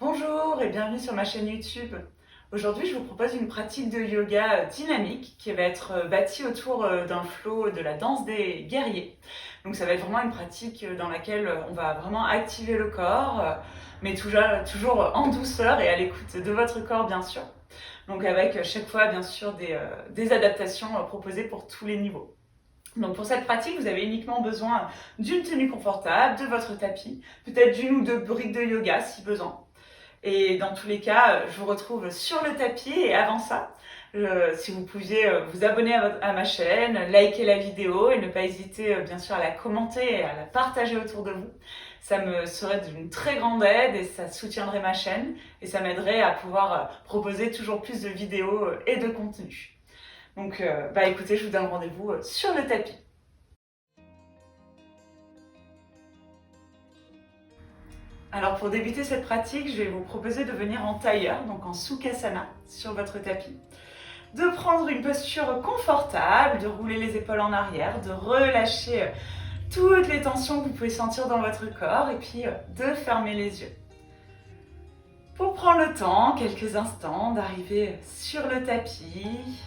Bonjour et bienvenue sur ma chaîne YouTube. Aujourd'hui, je vous propose une pratique de yoga dynamique qui va être bâtie autour d'un flow de la danse des guerriers. Donc ça va être vraiment une pratique dans laquelle on va vraiment activer le corps, mais toujours en douceur et à l'écoute de votre corps bien sûr. Donc avec chaque fois bien sûr des adaptations proposées pour tous les niveaux. Donc pour cette pratique, vous avez uniquement besoin d'une tenue confortable, de votre tapis, peut-être d'une ou deux briques de yoga si besoin. Et dans tous les cas, je vous retrouve sur le tapis. Et avant ça, si vous pouviez vous abonner à ma chaîne, liker la vidéo et ne pas hésiter bien sûr à la commenter et à la partager autour de vous. Ça me serait d'une très grande aide et ça soutiendrait ma chaîne et ça m'aiderait à pouvoir proposer toujours plus de vidéos et de contenu. Donc écoutez, je vous donne rendez-vous sur le tapis. Alors pour débuter cette pratique, je vais vous proposer de venir en tailleur, donc en Sukhasana, sur votre tapis. De prendre une posture confortable, de rouler les épaules en arrière, de relâcher toutes les tensions que vous pouvez sentir dans votre corps et puis de fermer les yeux. Pour prendre le temps, quelques instants, d'arriver sur le tapis,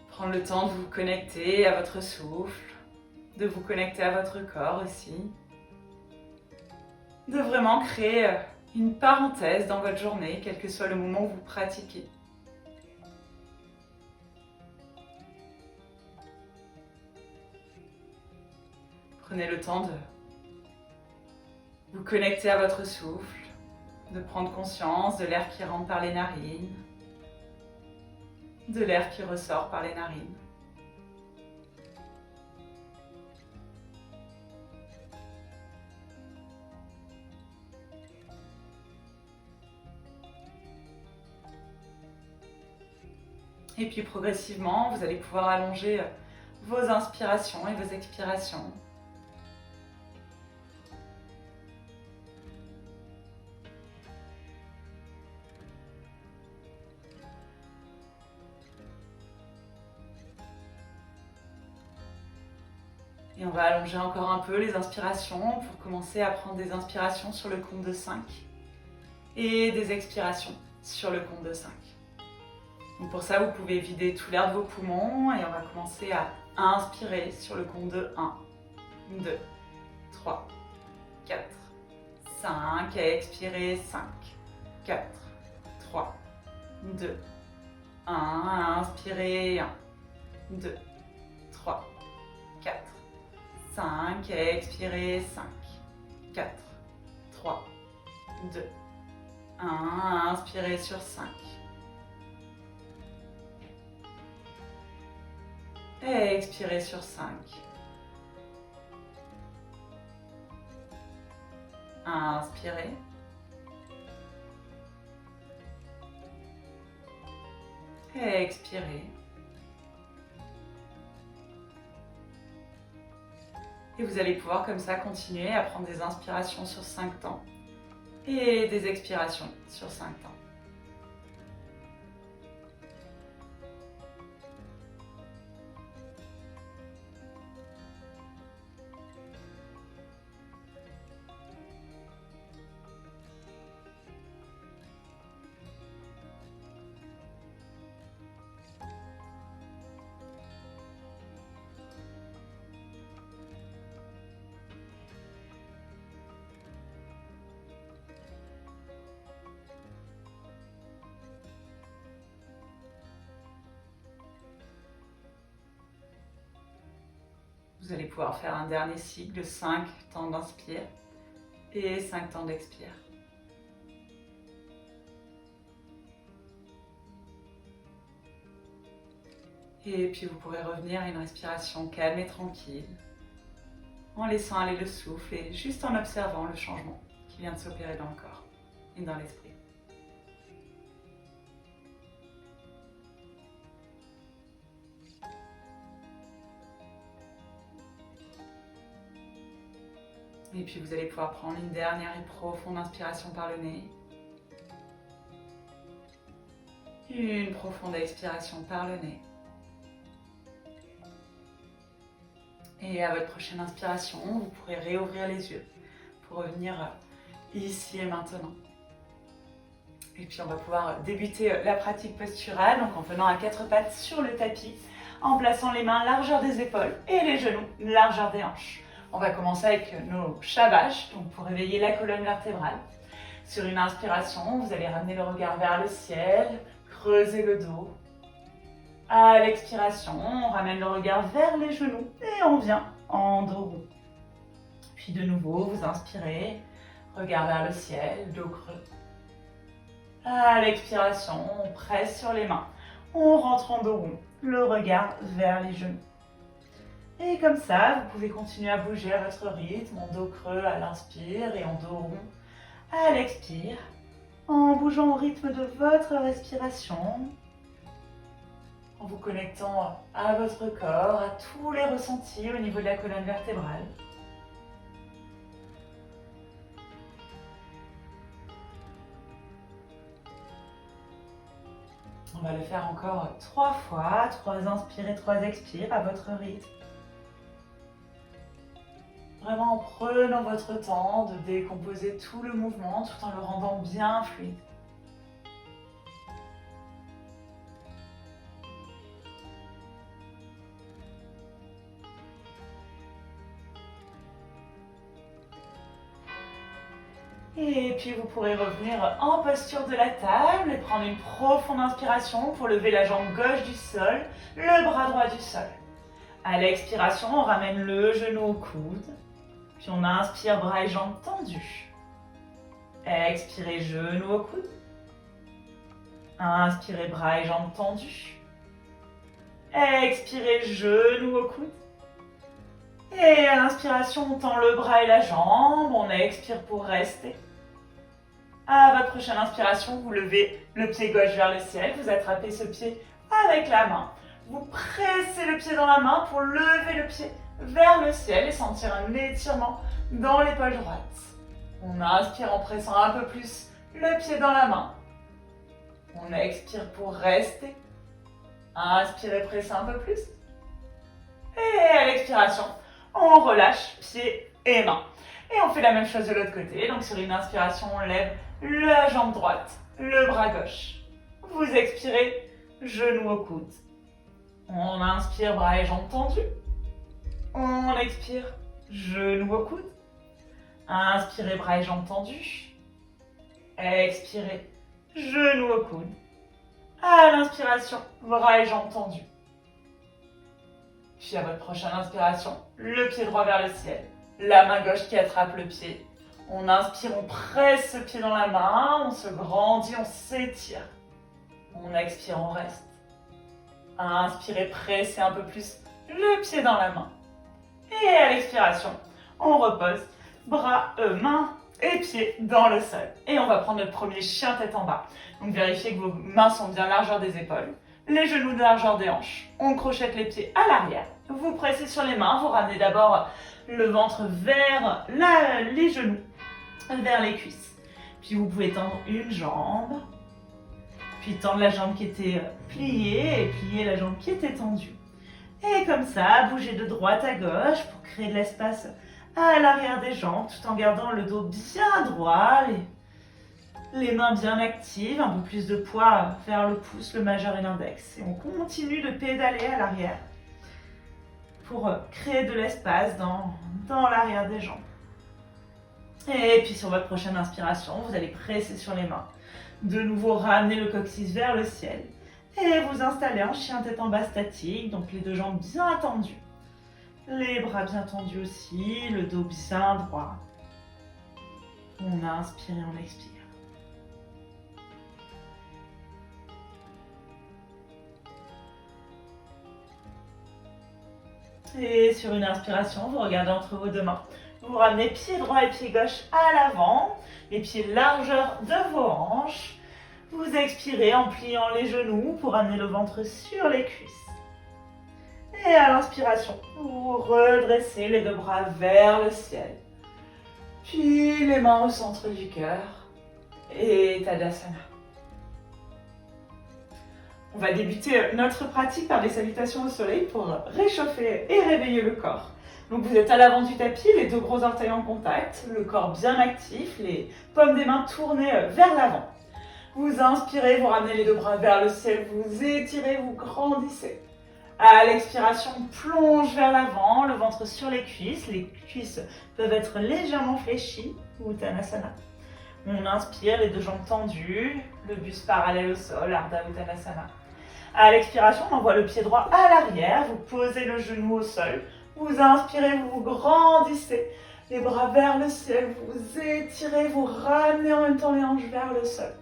prendre le temps de vous connecter à votre souffle, de vous connecter à votre corps aussi, de vraiment créer une parenthèse dans votre journée, quel que soit le moment où vous pratiquez. Prenez le temps de vous connecter à votre souffle, de prendre conscience de l'air qui rentre par les narines, de l'air qui ressort par les narines. Et puis progressivement, vous allez pouvoir allonger vos inspirations et vos expirations. Et on va allonger encore un peu les inspirations pour commencer à prendre des inspirations sur le compte de 5 et des expirations sur le compte de 5. Donc pour ça, vous pouvez vider tout l'air de vos poumons et on va commencer à inspirer sur le compte de 1, 2, 3, 4, 5 et expirer 5, 4, 3, 2, 1, inspirez 1, 2, 3, 4, 5 et expirez 5, 4, 3, 2, 1, inspirez sur 5. Et expirez sur 5. Inspirez. Et expirez. Et vous allez pouvoir comme ça continuer à prendre des inspirations sur 5 temps et des expirations sur 5 temps. Vous allez pouvoir faire un dernier cycle de 5 temps d'inspire et 5 temps d'expire. Et puis vous pourrez revenir à une respiration calme et tranquille, en laissant aller le souffle et juste en observant le changement qui vient de s'opérer dans le corps et dans l'esprit. Et puis vous allez pouvoir prendre une dernière et profonde inspiration par le nez. Une profonde expiration par le nez. Et à votre prochaine inspiration, vous pourrez réouvrir les yeux pour revenir ici et maintenant. Et puis on va pouvoir débuter la pratique posturale, donc en venant à quatre pattes sur le tapis, en plaçant les mains largeur des épaules et les genoux largeur des hanches. On va commencer avec nos shavash, donc pour réveiller la colonne vertébrale. Sur une inspiration, vous allez ramener le regard vers le ciel, creuser le dos. À l'expiration, on ramène le regard vers les genoux et on vient en dos rond. Puis de nouveau, vous inspirez, regard vers le ciel, dos creux. À l'expiration, on presse sur les mains, on rentre en dos rond, le regard vers les genoux. Et comme ça, vous pouvez continuer à bouger à votre rythme, en dos creux à l'inspire et en dos rond à l'expire, en bougeant au rythme de votre respiration, en vous connectant à votre corps, à tous les ressentis au niveau de la colonne vertébrale. On va le faire encore 3 fois, 3 inspires et 3 expires à votre rythme. Vraiment en prenant votre temps de décomposer tout le mouvement tout en le rendant bien fluide. Et puis vous pourrez revenir en posture de la table et prendre une profonde inspiration pour lever la jambe gauche du sol, le bras droit du sol. À l'expiration, on ramène le genou au coude. Puis on inspire, bras et jambes tendus. Expirez, genou au coude. Inspirez, bras et jambes tendus. Expirez, genou au coude. Et à l'inspiration, on tend le bras et la jambe. On expire pour rester. À votre prochaine inspiration, vous levez le pied gauche vers le ciel. Vous attrapez ce pied avec la main. Vous pressez le pied dans la main pour lever le pied vers le ciel et sentir un étirement dans l'épaule droite. On inspire en pressant un peu plus le pied dans la main. On expire pour rester. Inspirez, pressez un peu plus. Et à l'expiration, on relâche pied et main. Et on fait la même chose de l'autre côté. Donc sur une inspiration, on lève la jambe droite, le bras gauche. Vous expirez, genou au coude. On inspire, bras et jambes tendus. On expire, genou au coude. Inspirez, bras et jambes tendus. Expirez, genou au coude. À l'inspiration, bras et jambes tendus. Puis à votre prochaine inspiration, le pied droit vers le ciel. La main gauche qui attrape le pied. On inspire, on presse le pied dans la main. On se grandit, on s'étire. On expire, on reste. Inspirez, pressez un peu plus le pied dans la main. Et à l'expiration, on repose bras, mains et pieds dans le sol. Et on va prendre notre premier chien tête en bas. Donc vérifiez que vos mains sont bien largeur des épaules, les genoux de largeur des hanches. On crochette les pieds à l'arrière. Vous pressez sur les mains, vous ramenez d'abord le ventre vers les genoux, vers les cuisses. Puis vous pouvez tendre une jambe, puis tendre la jambe qui était pliée et plier la jambe qui était tendue. Et comme ça, bougez de droite à gauche pour créer de l'espace à l'arrière des jambes tout en gardant le dos bien droit, les mains bien actives, un peu plus de poids vers le pouce, le majeur et l'index. Et on continue de pédaler à l'arrière pour créer de l'espace dans l'arrière des jambes. Et puis sur votre prochaine inspiration, vous allez presser sur les mains. De nouveau, ramener le coccyx vers le ciel. Et vous installez en chien tête en bas statique, donc les deux jambes bien tendues. Les bras bien tendus aussi, le dos bien droit. On inspire et on expire. Et sur une inspiration, vous regardez entre vos deux mains. Vous ramenez pied droit et pied gauche à l'avant, les pieds largeur de vos hanches. Vous expirez en pliant les genoux pour amener le ventre sur les cuisses. Et à l'inspiration, vous redressez les deux bras vers le ciel. Puis les mains au centre du cœur. Et Tadasana. On va débuter notre pratique par des salutations au soleil pour réchauffer et réveiller le corps. Donc vous êtes à l'avant du tapis, les deux gros orteils en contact, le corps bien actif, les paumes des mains tournées vers l'avant. Vous inspirez, vous ramenez les deux bras vers le ciel, vous étirez, vous grandissez. À l'expiration, plonge vers l'avant, le ventre sur les cuisses peuvent être légèrement fléchies, Uttanasana. On inspire, les deux jambes tendues, le buste parallèle au sol, Ardha Uttanasana. À l'expiration, on envoie le pied droit à l'arrière, vous posez le genou au sol, vous inspirez, vous grandissez, les bras vers le ciel, vous étirez, vous ramenez en même temps les hanches vers le sol.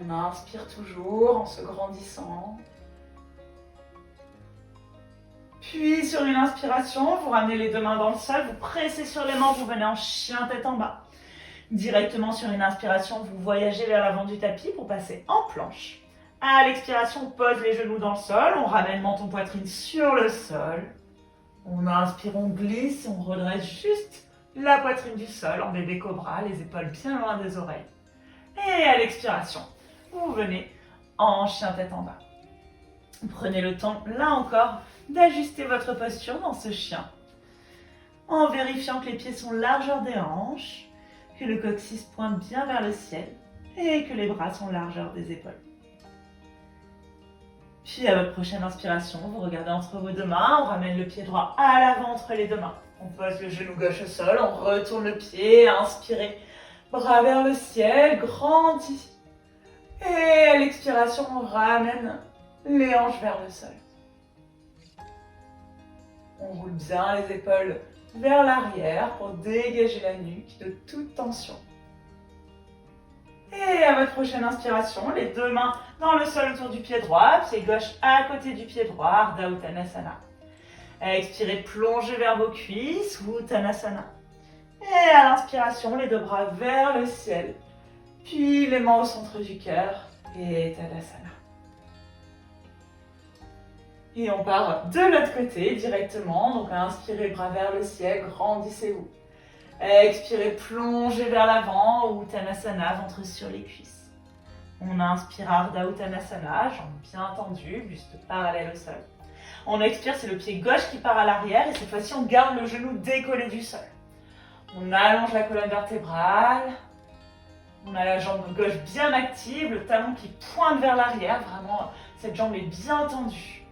On inspire toujours en se grandissant. Puis sur une inspiration, vous ramenez les deux mains dans le sol, vous pressez sur les mains, vous venez en chien tête en bas. Directement sur une inspiration, vous voyagez vers l'avant du tapis pour passer en planche. À l'expiration, on pose les genoux dans le sol, on ramène menton poitrine sur le sol. On inspire, on glisse, on redresse juste la poitrine du sol en bébé cobra, les épaules bien loin des oreilles. Et à l'expiration, vous venez en chien tête en bas. Prenez le temps, là encore, d'ajuster votre posture dans ce chien, en vérifiant que les pieds sont largeur des hanches, que le coccyx pointe bien vers le ciel et que les bras sont largeur des épaules. Puis à votre prochaine inspiration, vous regardez entre vos deux mains, on ramène le pied droit à l'avant entre les deux mains. On pose le genou gauche au sol, on retourne le pied, inspirez, bras vers le ciel, grandit. Et à l'expiration, on ramène les hanches vers le sol. On roule bien les épaules vers l'arrière pour dégager la nuque de toute tension. Et à votre prochaine inspiration, les deux mains dans le sol autour du pied droit, pied gauche à côté du pied droit, Ardha Uttanasana. Expirez, plongez vers vos cuisses, Uttanasana. Et à l'inspiration, les deux bras vers le ciel, puis les mains au centre du cœur, et Tadasana. Et on part de l'autre côté directement, donc inspirez, bras vers le ciel, grandissez-vous. Expirez, plongez vers l'avant, Uttanasana, ventre sur les cuisses. On inspire, Ardha Uttanasana, jambes bien tendues, buste parallèle au sol. On expire, c'est le pied gauche qui part à l'arrière et cette fois-ci on garde le genou décollé du sol. On allonge la colonne vertébrale. On a la jambe gauche bien active, le talon qui pointe vers l'arrière, vraiment cette jambe est bien tendue.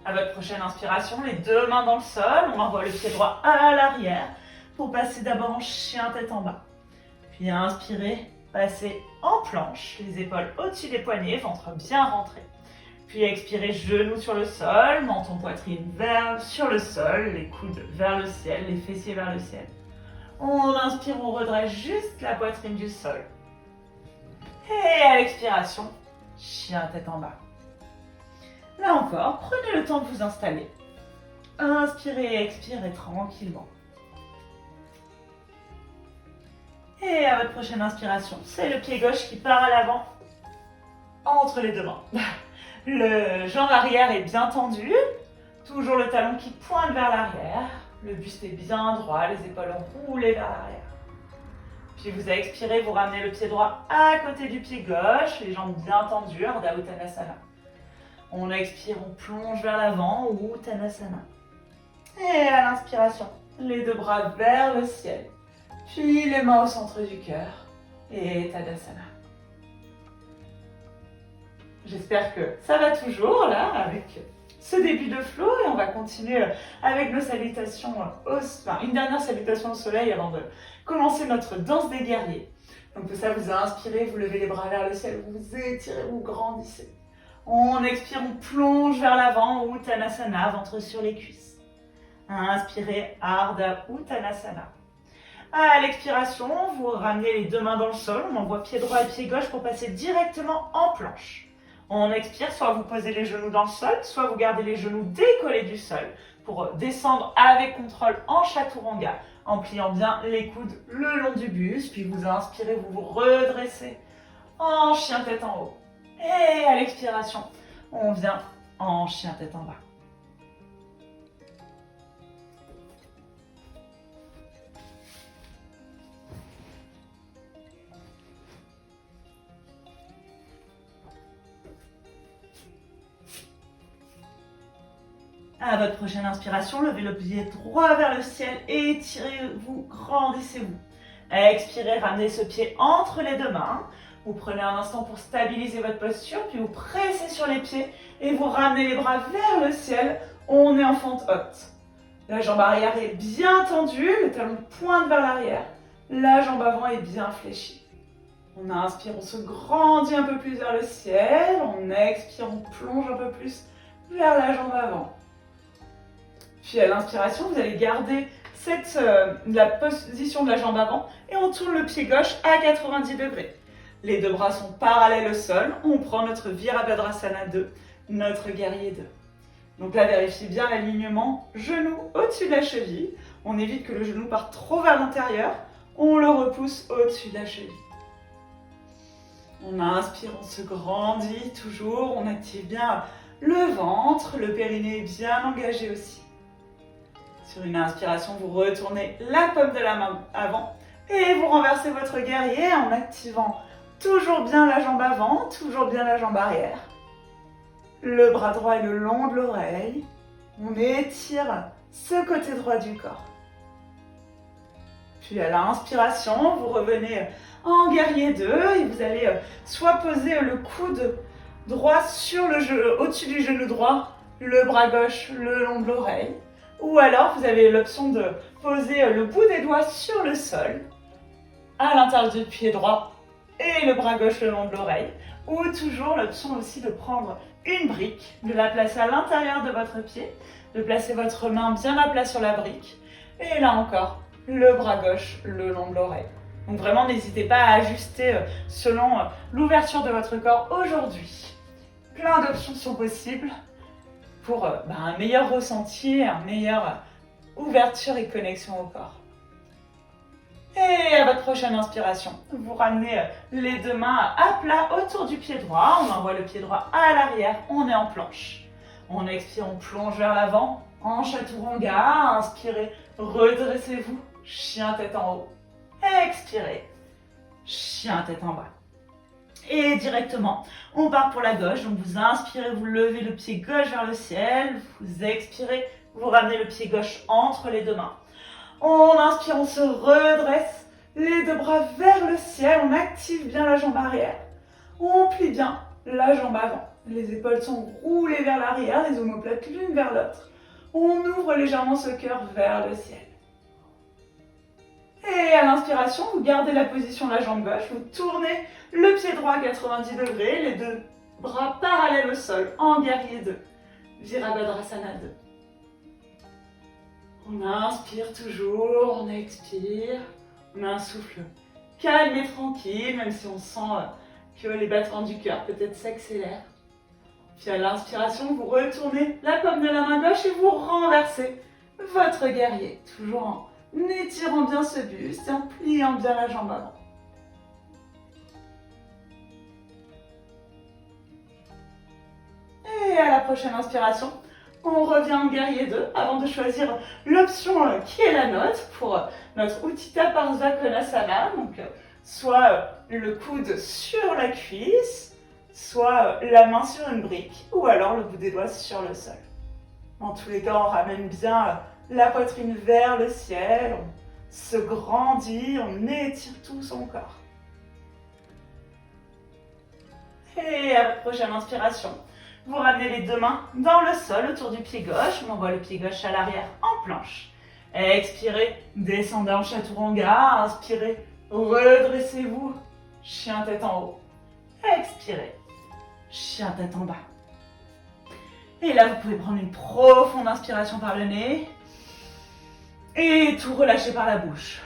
À votre prochaine inspiration, les deux mains dans le sol, on envoie le pied droit à l'arrière pour passer d'abord en chien tête en bas. Puis inspirez, passez en planche, les épaules au-dessus des poignets, ventre bien rentré. Puis expirez, genoux sur le sol, menton poitrine sur le sol, les coudes vers le ciel, les fessiers vers le ciel. On inspire, on redresse juste la poitrine du sol. Et à l'expiration, chien tête en bas. Là encore, prenez le temps de vous installer. Inspirez et expirez tranquillement. Et à votre prochaine inspiration, c'est le pied gauche qui part à l'avant, entre les deux mains. Le jambe arrière est bien tendu, toujours le talon qui pointe vers l'arrière. Le buste est bien droit, les épaules roulées vers l'arrière. Puis vous expirez, vous ramenez le pied droit à côté du pied gauche, les jambes bien tendues, Ardha Uttanasana. On expire, on plonge vers l'avant, Uttanasana. Et à l'inspiration, les deux bras vers le ciel, puis les mains au centre du cœur, et Tadasana. J'espère que ça va toujours là, avec ce début de flow, et on va continuer avec nos salutations, une dernière salutation au soleil avant de commencer notre danse des guerriers. Donc tout ça vous a inspiré, vous levez les bras vers le ciel, vous étirez, vous grandissez. On expire, on plonge vers l'avant, Uttanasana, ventre sur les cuisses. Inspirez, Ardha Uttanasana. À l'expiration, vous ramenez les deux mains dans le sol, on envoie pied droit et pied gauche pour passer directement en planche. On expire, soit vous posez les genoux dans le sol, soit vous gardez les genoux décollés du sol pour descendre avec contrôle en chaturanga, en pliant bien les coudes le long du buste, puis vous inspirez, vous vous redressez en chien tête en haut. Et à l'expiration, on vient en chien tête en bas. À votre prochaine inspiration, levez le pied droit vers le ciel, étirez-vous, grandissez-vous. Expirez, ramenez ce pied entre les deux mains. Vous prenez un instant pour stabiliser votre posture, puis vous pressez sur les pieds et vous ramenez les bras vers le ciel. On est en fente haute. La jambe arrière est bien tendue, le talon pointe vers l'arrière. La jambe avant est bien fléchie. On inspire, on se grandit un peu plus vers le ciel. On expire, on plonge un peu plus vers la jambe avant. Puis à l'inspiration, vous allez garder la position de la jambe avant et on tourne le pied gauche à 90 degrés. Les deux bras sont parallèles au sol. On prend notre Virabhadrasana 2, notre guerrier 2. Donc là, vérifiez bien l'alignement genou au-dessus de la cheville. On évite que le genou parte trop vers l'intérieur. On le repousse au-dessus de la cheville. On inspire, on se grandit toujours. On active bien le ventre, le périnée est bien engagé aussi. Sur une inspiration, vous retournez la paume de la main avant et vous renversez votre guerrier en activant toujours bien la jambe avant, toujours bien la jambe arrière. Le bras droit est le long de l'oreille. On étire ce côté droit du corps. Puis à l'inspiration, vous revenez en guerrier 2 et vous allez soit poser le coude droit sur au-dessus du genou droit, le bras gauche le long de l'oreille. Ou alors, vous avez l'option de poser le bout des doigts sur le sol, à l'intérieur du pied droit et le bras gauche le long de l'oreille. Ou toujours l'option aussi de prendre une brique, de la placer à l'intérieur de votre pied, de placer votre main bien à plat sur la brique. Et là encore, le bras gauche le long de l'oreille. Donc vraiment, n'hésitez pas à ajuster selon l'ouverture de votre corps aujourd'hui. Plein d'options sont possibles pour un meilleur ressenti, une meilleure ouverture et connexion au corps. Et à votre prochaine inspiration, vous ramenez les deux mains à plat autour du pied droit. On envoie le pied droit à l'arrière, on est en planche. On expire, on plonge vers l'avant, en chaturanga. Inspirez, redressez-vous, chien tête en haut. Expirez, chien tête en bas. Et directement, on part pour la gauche. Donc vous inspirez, vous levez le pied gauche vers le ciel. Vous expirez, vous ramenez le pied gauche entre les deux mains. On inspire, on se redresse, les deux bras vers le ciel. On active bien la jambe arrière. On plie bien la jambe avant. Les épaules sont roulées vers l'arrière, les omoplates l'une vers l'autre. On ouvre légèrement ce cœur vers le ciel. Et à l'inspiration, vous gardez la position de la jambe gauche, vous tournez le pied droit à 90 degrés, les deux bras parallèles au sol, en guerrier 2, Virabhadrasana 2. On inspire toujours, on expire, on a un souffle calme et tranquille, même si on sent que les battements du cœur peut-être s'accélèrent. Puis à l'inspiration, vous retournez la paume de la main gauche et vous renversez votre guerrier, toujours en étirant bien ce buste et en pliant bien la jambe avant. Et à la prochaine inspiration, on revient en guerrier 2 avant de choisir l'option qui est la nôtre pour notre Utthita Parshva Konasana. Donc, soit le coude sur la cuisse, soit la main sur une brique, ou alors le bout des doigts sur le sol. En tous les cas, on ramène bien la poitrine vers le ciel, on se grandit, on étire tout son corps. Et à votre prochaine inspiration, vous ramenez les deux mains dans le sol autour du pied gauche. On envoie le pied gauche à l'arrière en planche. Expirez, descendez en chaturanga. Inspirez, redressez-vous, chien tête en haut. Expirez, chien tête en bas. Et là, vous pouvez prendre une profonde inspiration par le nez. Et tout relâcher par la bouche.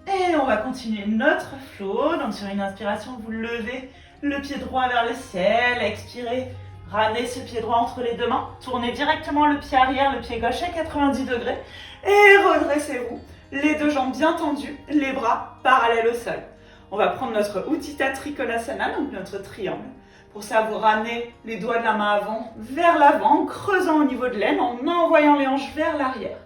Et on va continuer notre flow. Donc sur une inspiration, vous levez le pied droit vers le ciel. Expirez, ramenez ce pied droit entre les deux mains. Tournez directement le pied arrière, le pied gauche à 90 degrés. Et redressez-vous. Les deux jambes bien tendues, les bras parallèles au sol. On va prendre notre Utthita Trikonasana, donc notre triangle. Pour ça, vous ramenez les doigts de la main avant vers l'avant, en creusant au niveau de l'aine, en envoyant les hanches vers l'arrière.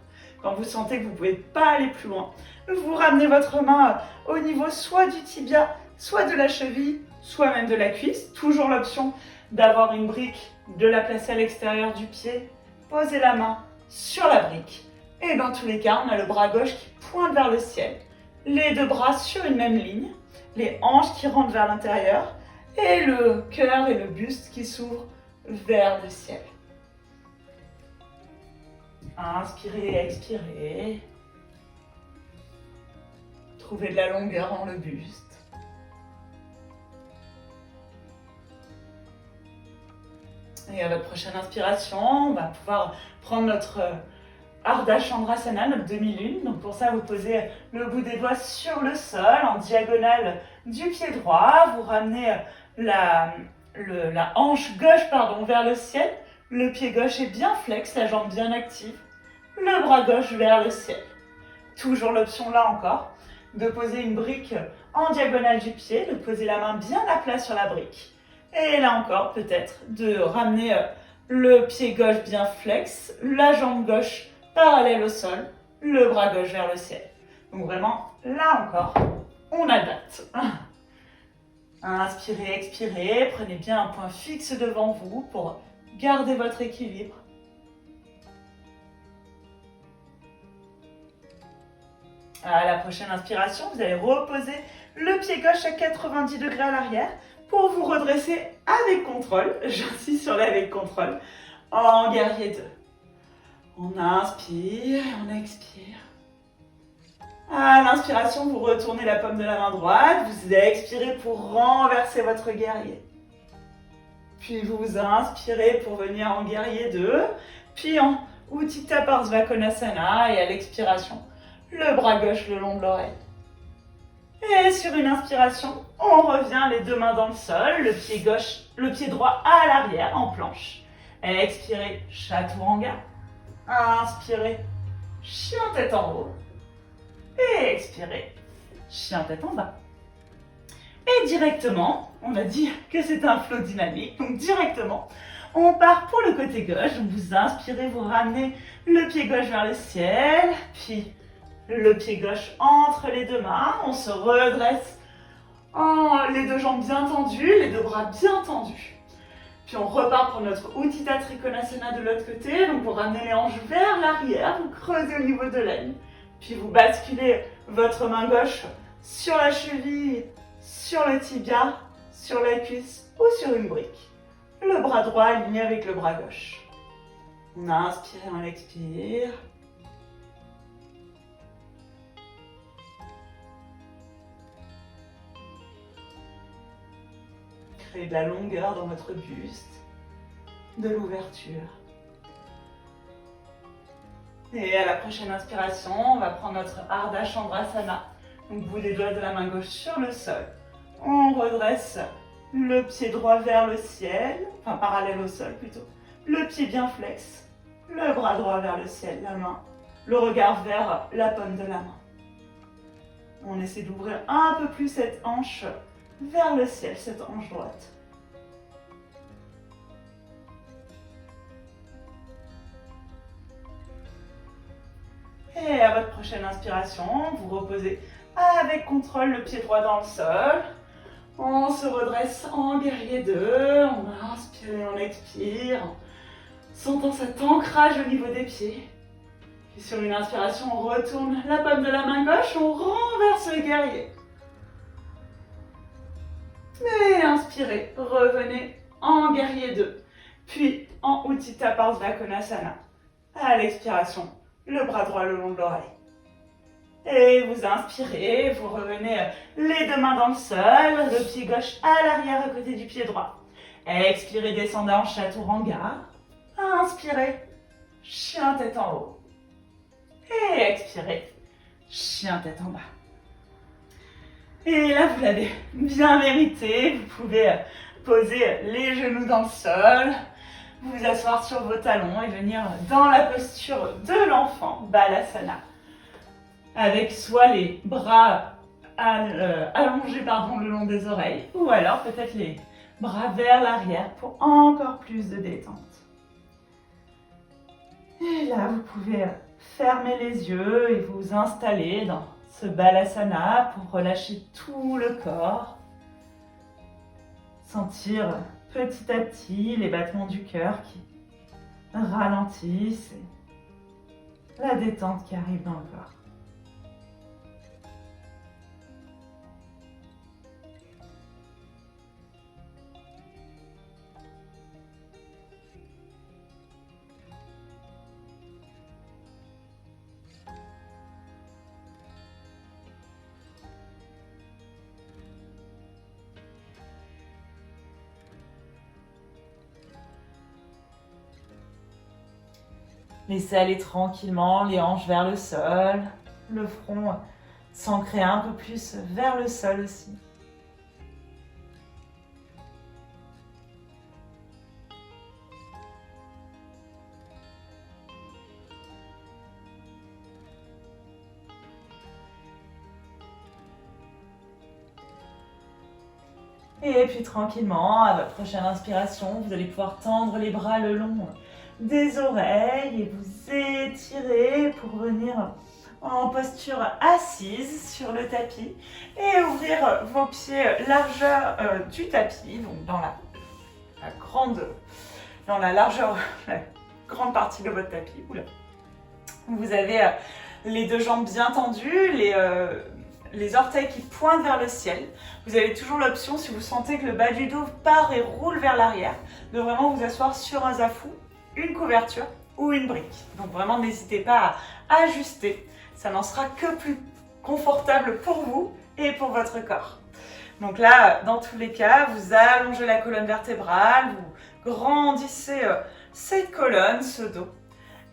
Quand vous sentez que vous ne pouvez pas aller plus loin, vous ramenez votre main au niveau soit du tibia, soit de la cheville, soit même de la cuisse. Toujours l'option d'avoir une brique, de la placer à l'extérieur du pied, poser la main sur la brique. Et dans tous les cas, on a le bras gauche qui pointe vers le ciel, les deux bras sur une même ligne, les hanches qui rentrent vers l'intérieur et le cœur et le buste qui s'ouvrent vers le ciel. Inspirez, expirez. Trouvez de la longueur dans le buste. Et à votre prochaine inspiration, on va pouvoir prendre notre Ardha Chandrasana, notre demi-lune. Donc pour ça, vous posez le bout des doigts sur le sol, en diagonale du pied droit. Vous ramenez la hanche gauche vers le ciel. Le pied gauche est bien flex, la jambe bien active. Le bras gauche vers le ciel. Toujours l'option là encore, de poser une brique en diagonale du pied, de poser la main bien à plat sur la brique. Et là encore, peut-être, de ramener le pied gauche bien flex, la jambe gauche parallèle au sol, le bras gauche vers le ciel. Donc vraiment, là encore, on adapte. Inspirez, expirez, prenez bien un point fixe devant vous pour garder votre équilibre. À la prochaine inspiration, vous allez reposer le pied gauche à 90 degrés à l'arrière pour vous redresser avec contrôle. J'insiste sur l'avec contrôle. En guerrier 2. On inspire, on expire. À l'inspiration, vous retournez la paume de la main droite. Vous expirez pour renverser votre guerrier. Puis vous inspirez pour venir en guerrier 2. Puis en Utthita Parsvakonasana et à l'expiration, le bras gauche le long de l'oreille. Et sur une inspiration, on revient les deux mains dans le sol, le pied droit à l'arrière en planche. Expirez, Chaturanga. Inspirez, chien tête en haut. Et expirez, chien tête en bas. Et directement, on a dit que c'est un flow dynamique, donc directement, on part pour le côté gauche. Donc vous inspirez, vous ramenez le pied gauche vers le ciel, puis le pied gauche entre les deux mains, on se redresse, les deux jambes bien tendues, les deux bras bien tendus. Puis on repart pour notre Utthita Trikonasana de l'autre côté, donc vous ramenez les hanches vers l'arrière, vous creusez au niveau de l'aine, puis vous basculez votre main gauche sur la cheville, sur le tibia, sur la cuisse ou sur une brique. Le bras droit aligné avec le bras gauche. On a inspiré, on expire. Créez de la longueur dans votre buste, de l'ouverture. Et à la prochaine inspiration, on va prendre notre Ardha Chandrasana. Donc bout des doigts de la main gauche sur le sol. On redresse le pied droit vers le ciel, enfin parallèle au sol plutôt. Le pied bien flex, le bras droit vers le ciel, la main, le regard vers la paume de la main. On essaie d'ouvrir un peu plus cette hanche vers le ciel, cette hanche droite. Et à votre prochaine inspiration, vous reposez avec contrôle le pied droit dans le sol. On se redresse en guerrier 2. On inspire et on expire. Sentant cet ancrage au niveau des pieds. Puis sur une inspiration, on retourne la paume de la main gauche, on renverse le guerrier. Et inspirez, revenez en guerrier 2. Puis en Utthita Parsvakonasana. À l'expiration, le bras droit le long de l'oreille. Et vous inspirez, vous revenez les deux mains dans le sol, le pied gauche à l'arrière à côté du pied droit. Expirez, descendez en Chaturanga. Inspirez, chien tête en haut. Et expirez, chien tête en bas. Et là, vous l'avez bien mérité. Vous pouvez poser les genoux dans le sol, vous asseoir sur vos talons et venir dans la posture de l'enfant, Balasana. Avec soit les bras allongés le long des oreilles, ou alors peut-être les bras vers l'arrière pour encore plus de détente. Et là, vous pouvez fermer les yeux et vous installer dans ce Balasana pour relâcher tout le corps. Sentir petit à petit les battements du cœur qui ralentissent et la détente qui arrive dans le corps. Laissez aller tranquillement les hanches vers le sol, le front s'ancrer un peu plus vers le sol aussi. Et puis tranquillement, à votre prochaine inspiration, vous allez pouvoir tendre les bras le long des oreilles et vous étirer pour venir en posture assise sur le tapis et ouvrir vos pieds largeur du tapis, donc dans la largeur, la grande partie de votre tapis. Oula. Vous avez les deux jambes bien tendues, les orteils qui pointent vers le ciel. Vous avez toujours l'option, si vous sentez que le bas du dos part et roule vers l'arrière, de vraiment vous asseoir sur un zafou, une couverture ou une brique. Donc vraiment, n'hésitez pas à ajuster. Ça n'en sera que plus confortable pour vous et pour votre corps. Donc là, dans tous les cas, vous allongez la colonne vertébrale, vous grandissez cette colonne, ce dos.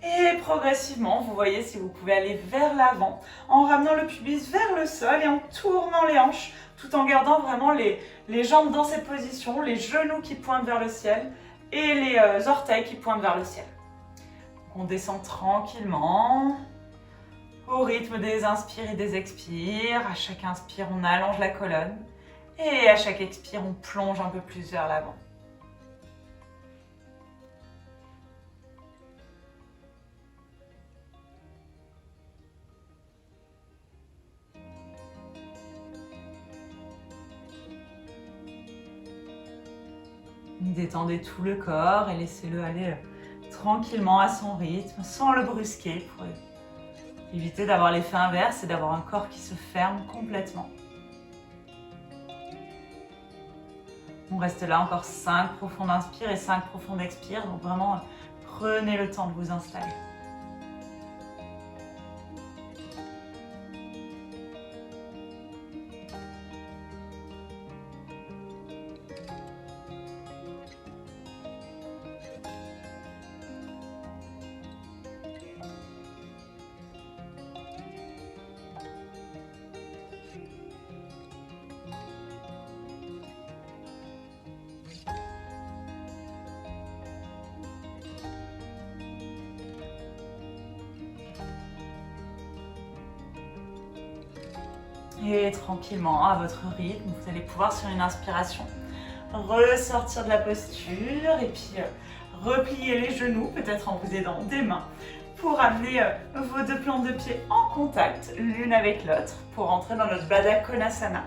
Et progressivement, vous voyez si vous pouvez aller vers l'avant en ramenant le pubis vers le sol et en tournant les hanches tout en gardant vraiment les jambes dans cette position, les genoux qui pointent vers le ciel et les orteils qui pointent vers le ciel. On descend tranquillement au rythme des inspires et des expires. À chaque inspire, on allonge la colonne et à chaque expire, on plonge un peu plus vers l'avant. Détendez tout le corps et laissez-le aller tranquillement à son rythme, sans le brusquer, pour éviter d'avoir l'effet inverse et d'avoir un corps qui se ferme complètement. On reste là encore 5 profonds inspires et 5 profonds expires, donc vraiment prenez le temps de vous installer. Et tranquillement, à votre rythme, vous allez pouvoir sur une inspiration ressortir de la posture et puis replier les genoux, peut-être en vous aidant des mains, pour amener vos deux plantes de pied en contact l'une avec l'autre pour entrer dans notre Baddha Konasana.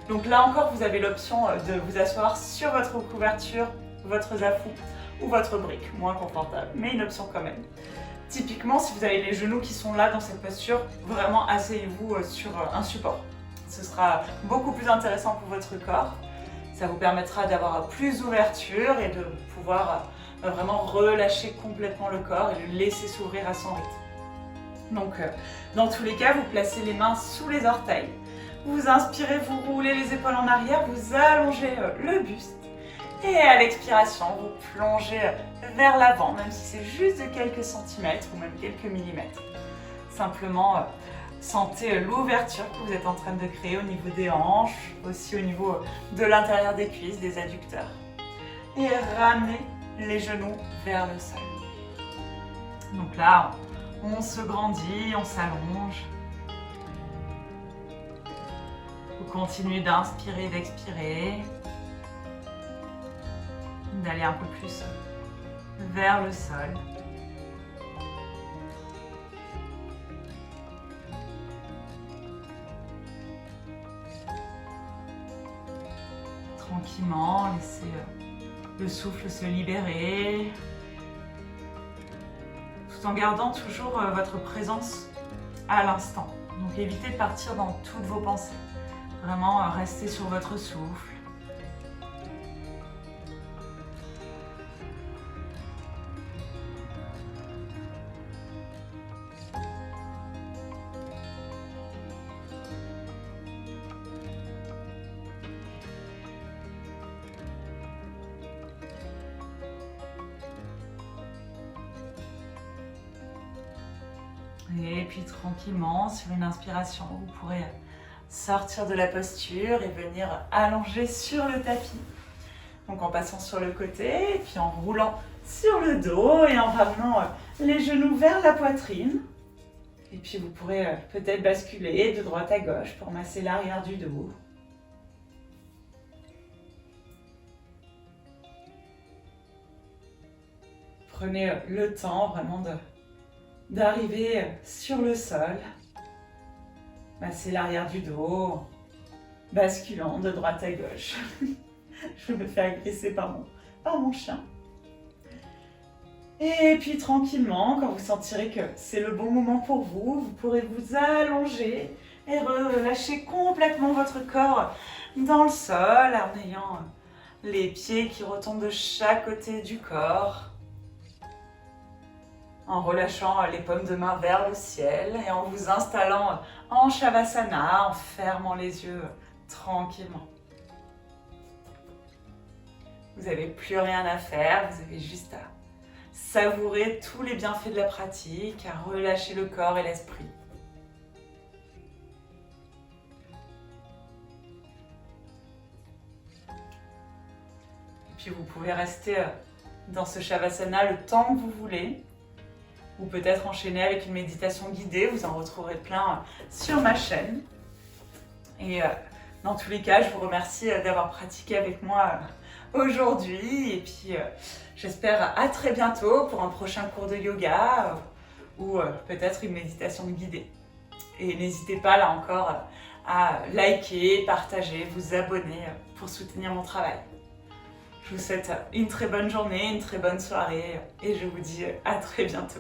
Donc là encore, vous avez l'option de vous asseoir sur votre couverture, votre zafou ou votre brique, moins confortable, mais une option quand même. Typiquement, si vous avez les genoux qui sont là dans cette posture, vraiment asseyez-vous sur un support. Ce sera beaucoup plus intéressant pour votre corps. Ça vous permettra d'avoir plus d'ouverture et de pouvoir vraiment relâcher complètement le corps et le laisser s'ouvrir à son rythme. Donc, dans tous les cas, vous placez les mains sous les orteils. Vous inspirez, vous roulez les épaules en arrière, vous allongez le buste. Et à l'expiration, vous plongez vers l'avant, même si c'est juste de quelques centimètres ou même quelques millimètres. Simplement, sentez l'ouverture que vous êtes en train de créer au niveau des hanches, aussi au niveau de l'intérieur des cuisses, des adducteurs. Et ramenez les genoux vers le sol. Donc là, on se grandit, on s'allonge. Vous continuez d'inspirer et d'expirer. D'aller un peu plus vers le sol. Tranquillement, laissez le souffle se libérer, tout en gardant toujours votre présence à l'instant. Donc évitez de partir dans toutes vos pensées. Vraiment restez sur votre souffle. Et puis tranquillement, sur une inspiration, vous pourrez sortir de la posture et venir allonger sur le tapis. Donc en passant sur le côté, et puis en roulant sur le dos et en ramenant les genoux vers la poitrine. Et puis vous pourrez peut-être basculer de droite à gauche pour masser l'arrière du dos. Prenez le temps vraiment d'arriver sur le sol, masser l'arrière du dos, basculant de droite à gauche. Je me fais agresser par mon chien. Et puis tranquillement, quand vous sentirez que c'est le bon moment pour vous, vous pourrez vous allonger et relâcher complètement votre corps dans le sol en ayant les pieds qui retombent de chaque côté du corps. En relâchant les paumes de main vers le ciel et en vous installant en Shavasana, en fermant les yeux tranquillement. Vous n'avez plus rien à faire, vous avez juste à savourer tous les bienfaits de la pratique, à relâcher le corps et l'esprit. Et puis vous pouvez rester dans ce Shavasana le temps que vous voulez. Ou peut-être enchaîner avec une méditation guidée, vous en retrouverez plein sur ma chaîne. Et dans tous les cas, je vous remercie d'avoir pratiqué avec moi aujourd'hui. Et puis j'espère à très bientôt pour un prochain cours de yoga ou peut-être une méditation guidée. Et n'hésitez pas là encore à liker, partager, vous abonner pour soutenir mon travail. Je vous souhaite une très bonne journée, une très bonne soirée et je vous dis à très bientôt.